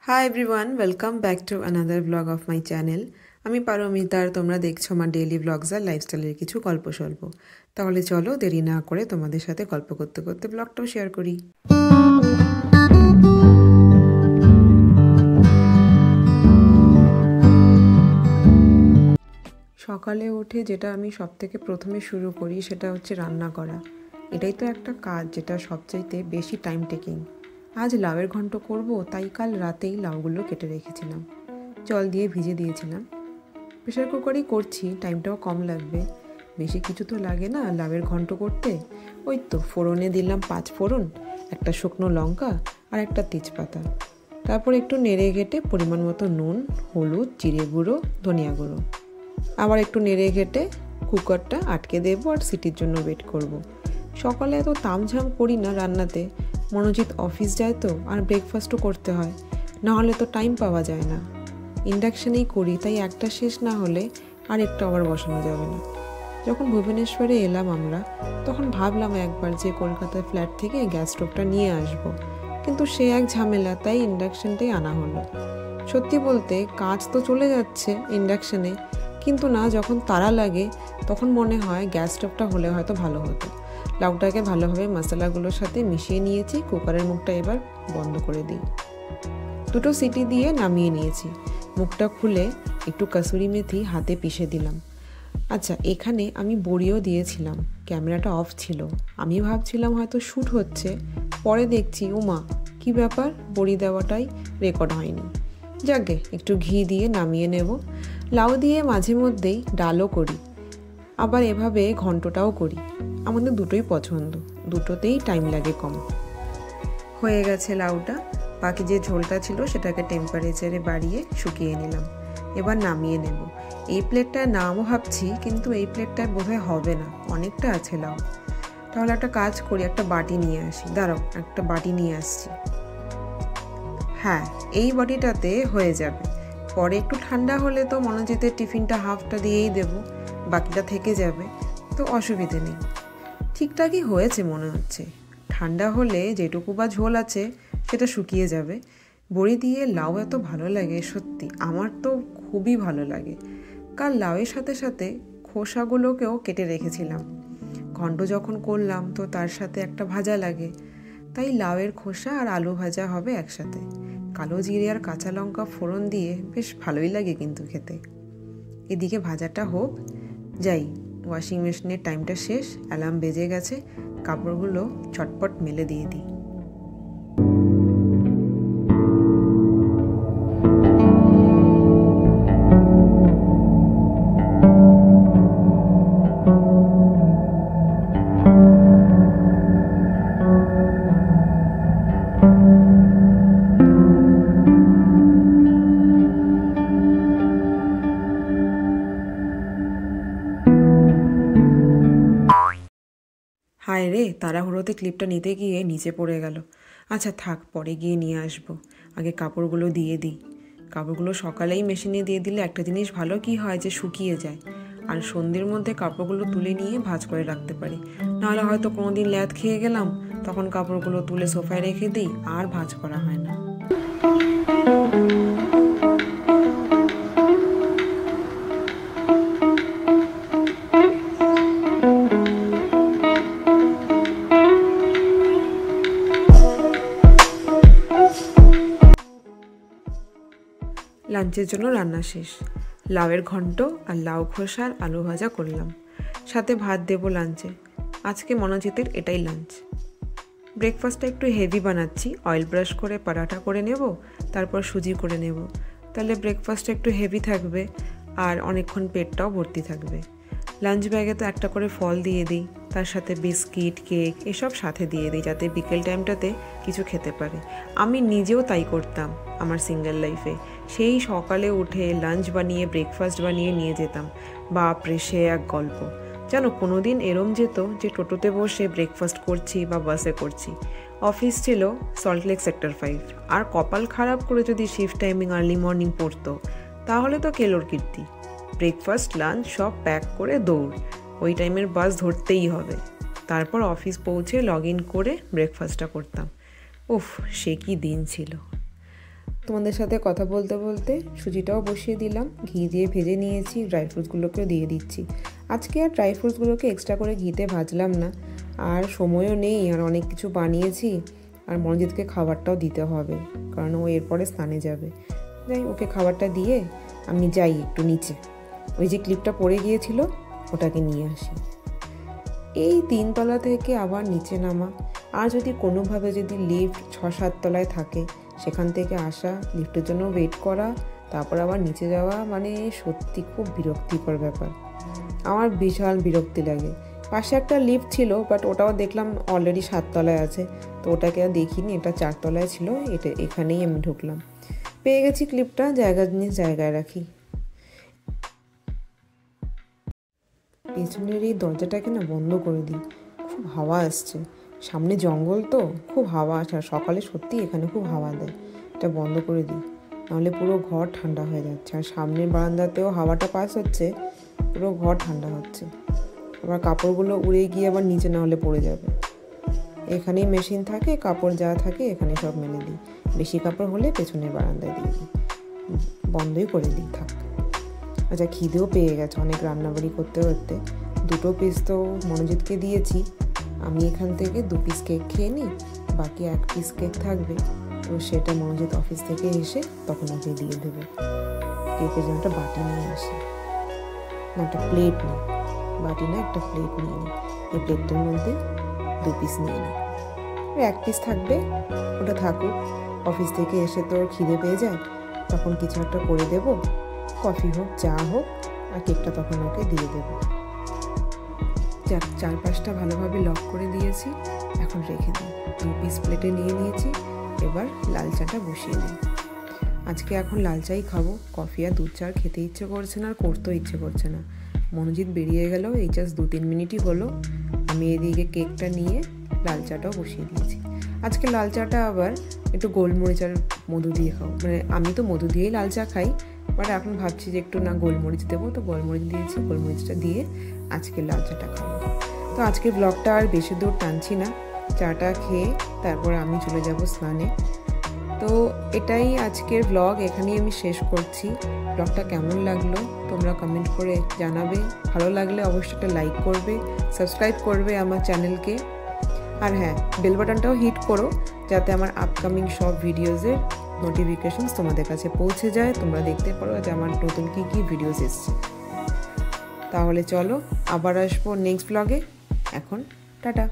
Hi everyone, welcome back to another vlog of my channel. আমি পারমিতা আর তোমরা দেখছো আমার ডেইলি ব্লগস আর লাইফস্টাইলের কিছু গল্প স্বল্প। তাহলে চলো দেরি না করে তোমাদের সাথে গল্প করতে করতে ব্লগটাও শেয়ার করি। সকালে উঠে যেটা আমি সবথেকে প্রথমে শুরু করি সেটা হচ্ছে রান্না করা। এটাই তো একটা কাজ যেটা সবচাইতে বেশি টাইম টেকিং। আজ লাউয়ের ঘন্ট করব, তাই কাল রাতেই লাউগুলো কেটে রেখেছিলাম, জল দিয়ে ভিজে দিয়েছিলাম। প্রেশার কুকারেই করছি, টাইমটাও কম লাগবে, বেশি কিছু তো লাগে না লাউয়ের ঘন্ট করতে। ওই তো ফোড়নে দিলাম 5 ফোড়ন, একটা শুকনো লঙ্কা আর একটা তেজপাতা। তারপর একটু নেড়ে ঘেটে পরিমাণ মতো নুন, হলুদ, জিরে গুঁড়ো, ধনিয়া গুঁড়ো, আবার একটু নেড়ে ঘেটে কুকারটা আটকে দেবো আর সিটির জন্য ওয়েট করব। সকালে এত তামঝাম করি না রান্নাতে, মনোজিৎ অফিস যায় তো, আর ব্রেকফাস্টও করতে হয়, না হলে তো টাইম পাওয়া যায় না। ইন্ডাকশানেই করি, তাই একটা শেষ না হলে আর একটা আবার বসানো যাবে না। যখন ভুবনেশ্বরে এলাম আমরা, তখন ভাবলাম একবার যে কলকাতার ফ্ল্যাট থেকে গ্যাস স্টোভটা নিয়ে আসব, কিন্তু সে এক ঝামেলা, তাই ইন্ডাকশানটাই আনা হলো। সত্যি বলতে কাজ তো চলে যাচ্ছে ইন্ডাকশানে, কিন্তু না, যখন তাড়া লাগে তখন মনে হয় গ্যাস স্টোভটা হলে হয়তো ভালো হতো। লাউটাকে ভালোভাবে মশলাগুলোর সাথে মিশিয়ে নিয়েছি, কুকারের মুখটা এবার বন্ধ করে দিই। 2টো সিটি দিয়ে নামিয়ে নিয়েছি। মুখটা খুলে একটু কাসুরি মেথি হাতে পিষে দিলাম। আচ্ছা, এখানে আমি বড়িও দিয়েছিলাম, ক্যামেরাটা অফ ছিল। আমি ভাবছিলাম হয়তো শ্যুট হচ্ছে, পরে দেখছি ওমা কি ব্যাপার, বড়ি দেওয়াটাই রেকর্ড হয়নি। যাকে একটু ঘি দিয়ে নামিয়ে নেব। লাউ দিয়ে মাঝে মধ্যেই ডালও করি, আবার এভাবে ঘন্টটাও করি। আমাদের দুটোই পছন্দ, দুটোতেই টাইম লাগে কম। হয়ে গেছে লাউটা, বাকি যে ঝোলটা ছিল সেটাকে টেম্পারেচারে বাড়িয়ে শুকিয়ে নিলাম। এবার নামিয়ে নেব। এই প্লেটটায় নামও ভাবছি, কিন্তু এই প্লেটটায় বোধহয় হবে না, অনেকটা আছে লাউ। তাহলে একটা কাজ করি, একটা বাটি নিয়ে আসি। দাঁড়াও, একটা বাটি নিয়ে আসছি। হ্যাঁ, এই বাটিটাতে হয়ে যাবে। পরে একটু ঠান্ডা হলে তো মনোজিতের টিফিনটা হাফটা দিয়েই দেব, বাকিটা থেকে যাবে, তো অসুবিধে নেই। ঠিকঠাকই হয়েছে মনে হচ্ছে। ঠান্ডা হলে যেটুকু বা ঝোল আছে সেটা শুকিয়ে যাবে। বড়ি দিয়ে লাউ এত ভালো লাগে, সত্যি আমার তো খুবই ভালো লাগে। কাল লাউয়ের সাথে সাথে খোসাগুলোকেও কেটে রেখেছিলাম। ঘন্ট যখন করলাম তো তার সাথে একটা ভাজা লাগে, তাই লাউয়ের খোসা আর আলু ভাজা হবে একসাথে। কালো জিরে আর কাঁচা লঙ্কা ফোড়ন দিয়ে বেশ ভালোই লাগে কিন্তু খেতে। এদিকে ভাজাটা হোক, যাই ওয়াশিং মেশিনের টাইমটা শেষ, অ্যালার্ম বেজে গেছে, কাপড়গুলো চটপট মেলে দিয়ে দিই। হায় রে, তাড়াহুড়োতে ক্লিপটা নিতে গিয়ে নিচে পড়ে গেল। আচ্ছা থাক, পরে গিয়ে নিয়ে আসবো, আগে কাপড়গুলো দিয়ে দিই। কাপড়গুলো সকালেই মেশিনে দিয়ে দিলে একটা জিনিস ভালো কি হয় যে শুকিয়ে যায়, আর সন্ধ্যের মধ্যে কাপড়গুলো তুলে নিয়ে ভাঁজ করে রাখতে পারি। নাহলে হয়তো কোনো দিন ল্যাদ খেয়ে গেলাম, তখন কাপড়গুলো তুলে সোফায় রেখে দিই, আর ভাঁজ করা হয় না। লাঞ্চের জন্য রান্না শেষ। লাউয়ের ঘন্ট আর লাউ খোসার আলু ভাজা করলাম, সাথে ভাত দেবো লাঞ্চে। আজকে মনোজিতের এটাই লাঞ্চ। ব্রেকফাস্টটা একটু হেভি বানাচ্ছি, অয়েল ব্রাশ করে পরাঠা করে নেব, তারপর সুজি করে নেব। তাহলে ব্রেকফাস্টটা একটু হেভি থাকবে আর অনেকক্ষণ পেটটাও ভর্তি থাকবে। লাঞ্চ ব্যাগে তো একটা করে ফল দিয়ে দিই, তার সাথে বিস্কিট, কেক এসব সাথে দিয়ে দিই, যাতে বিকেল টাইমটাতে কিছু খেতে পারে। আমি নিজেও তাই করতাম আমার সিঙ্গেল লাইফে। সেই সকালে উঠে লাঞ্চ বানিয়ে ব্রেকফাস্ট বানিয়ে নিয়ে যেতাম, বাপরে সে এক গল্প। জানো, কোনো দিন এরম যেত যে টোটোতে বসে ব্রেকফাস্ট করছি বা বাসে করছি। অফিস ছিল সল্টলেক সেক্টর 5, আর কপাল খারাপ করে যদি শিফট টাইমিং আর্লি মর্নিং পড়তো, তাহলে তো কেলোর কীর্তি। ব্রেকফাস্ট লাঞ্চ সব প্যাক করে দৌড়, ওই টাইমের বাস ধরতেই হবে। তারপর অফিস পৌঁছে লগ ইন করে ব্রেকফাস্টটা করতাম। উফ, সে কি দিন ছিল। তোমাদের সাথে কথা বলতে বলতে সুজিটাও বসিয়ে দিলাম, ঘি দিয়ে ভেজে নিয়েছি, ড্রাই ফ্রুটসগুলোকেও দিয়ে দিচ্ছি। আজকে আর ড্রাই ফ্রুটসগুলোকে এক্সট্রা করে ঘিতে ভাজলাম না, আর সময়ও নেই, আর অনেক কিছু বানিয়েছি, আর মনোজিৎকে খাবারটাও দিতে হবে কারণ ও এরপরে স্নানে যাবে। যাই ওকে খাবারটা দিয়ে আমি যাই একটু নিচে, ওই যে ক্লিপটা পড়ে গিয়েছিল ওটাকে নিয়ে আসি। এই 3 তলা থেকে আবার নিচে নামা, আর যদি কোনোভাবে যদি লিফট 6-7 তলায় থাকে সেখান থেকে আসা, লিফটের জন্য ওয়েট করা, তারপর আবার নিচে যাওয়া, মানে সত্যি খুব বিরক্তিকর ব্যাপার। আমার বিশাল বিরক্তি লাগে। পাশে একটা লিফট ছিল, বাট ওটাও দেখলাম অলরেডি 7 তলায় আছে, তো ওটাকে আর দেখিনি, এটা 4 তলায় ছিল, এখানেই আমি ঢুকলাম। পেয়ে গেছি ক্লিপটা, জায়গায় রাখি। পেছনের এই দরজাটাকে না বন্ধ করে দিই, খুব হাওয়া আসছে, সামনে জঙ্গল তো খুব হাওয়া আসে, আর সকালে সত্যি এখানে খুব হাওয়া দেয়, এটা বন্ধ করে দিই, নাহলে পুরো ঘর ঠান্ডা হয়ে যাচ্ছে। আর সামনের বারান্দাতেও হাওয়াটা পাস হচ্ছে, পুরো ঘর ঠান্ডা হচ্ছে। আবার কাপড়গুলো উড়ে গিয়ে আবার নিচে না হলে পড়ে যাবে। এখানেই মেশিন থাকে, কাপড় যা থাকে এখানে সব মেলে দিই, বেশি কাপড় হলে পেছনের বারান্দায় দিয়ে দিই, বন্ধই করে দিই থাক। আচ্ছা, খিদেও পেয়ে গেছে অনেক রান্নাবাড়ি করতে করতে। 2 পিস তো মনোজিৎকে দিয়েছি, আমি এখান থেকে 2 পিস কেক খেয়ে নিই, বাকি 1 পিস কেক থাকবে, তো সেটা মনোজিৎ অফিস থেকে এসে তখন ওকে দিয়ে দেবে। কেকের জন্য একটা বাটি নিয়ে আসি, না একটা প্লেট নিই, বাটি না একটা প্লেট নিয়ে নিই, এই প্লেটটার মধ্যে 2 পিস নিয়ে নিই, 1 পিস থাকবে, ওটা থাকুক। অফিস থেকে এসে তোর খিদে পেয়ে যায়, তখন কিছু একটা করে দেবো, কফি হোক চা হোক, আর কেকটা তখন ওকে দিয়ে দেবো। যাক, 4-5টা ভালোভাবে লক করে দিয়েছি, এখন রেখে দিই। 2 পিস প্লেটে নিয়ে নিয়েছি, এবার লাল চাটা বসিয়ে দিই। আজকে এখন লাল চাই খাবো, কফি আর দুধ চা খেতে ইচ্ছে করছে না, আর করতেও ইচ্ছে করছে না। মনোজিৎ বেরিয়ে গেল, এই জাস্ট 2-3 মিনিটই হলো, আমি এদিকে কেকটা নিয়ে লাল চাটাও বসিয়ে দিয়েছি। আজকে লাল চাটা আবার একটু গোলমরিচ আর মধু দিয়ে খাও, মানে আমি তো মধু দিয়েই লাল চা খাই, বাট এখন ভাবছি যে একটু না গোলমরিচ দেবো, তো গোলমরিচ দিয়েছি, গোলমরিচটা দিয়ে আজকে লাল চাটা খাবো। তো আজকের ব্লগটা আর বেশি দূর টানছি না, চাটা খেয়ে তারপর আমি চলে যাব স্নানে। তো এটাই আজকের ব্লগ, এখানেই আমি শেষ করছি। ব্লগটা কেমন লাগলো তোমরা কমেন্ট করে জানাবে, ভালো লাগলে অবশ্যই একটা লাইক করবে, সাবস্ক্রাইব করবে আমার চ্যানেলকে, আর হ্যাঁ, বেল বাটনটাও হিট করো যাতে আমার আপকামিং সব ভিডিওসের নোটিফিকেশনস তোমাদের কাছে পৌঁছে যায়, তোমরা দেখতে পারো যে আমার নতুন কী ভিডিওস এসছে। তাহলে চলো আবার আসবো নেক্সট ব্লগে, এখন টাটা।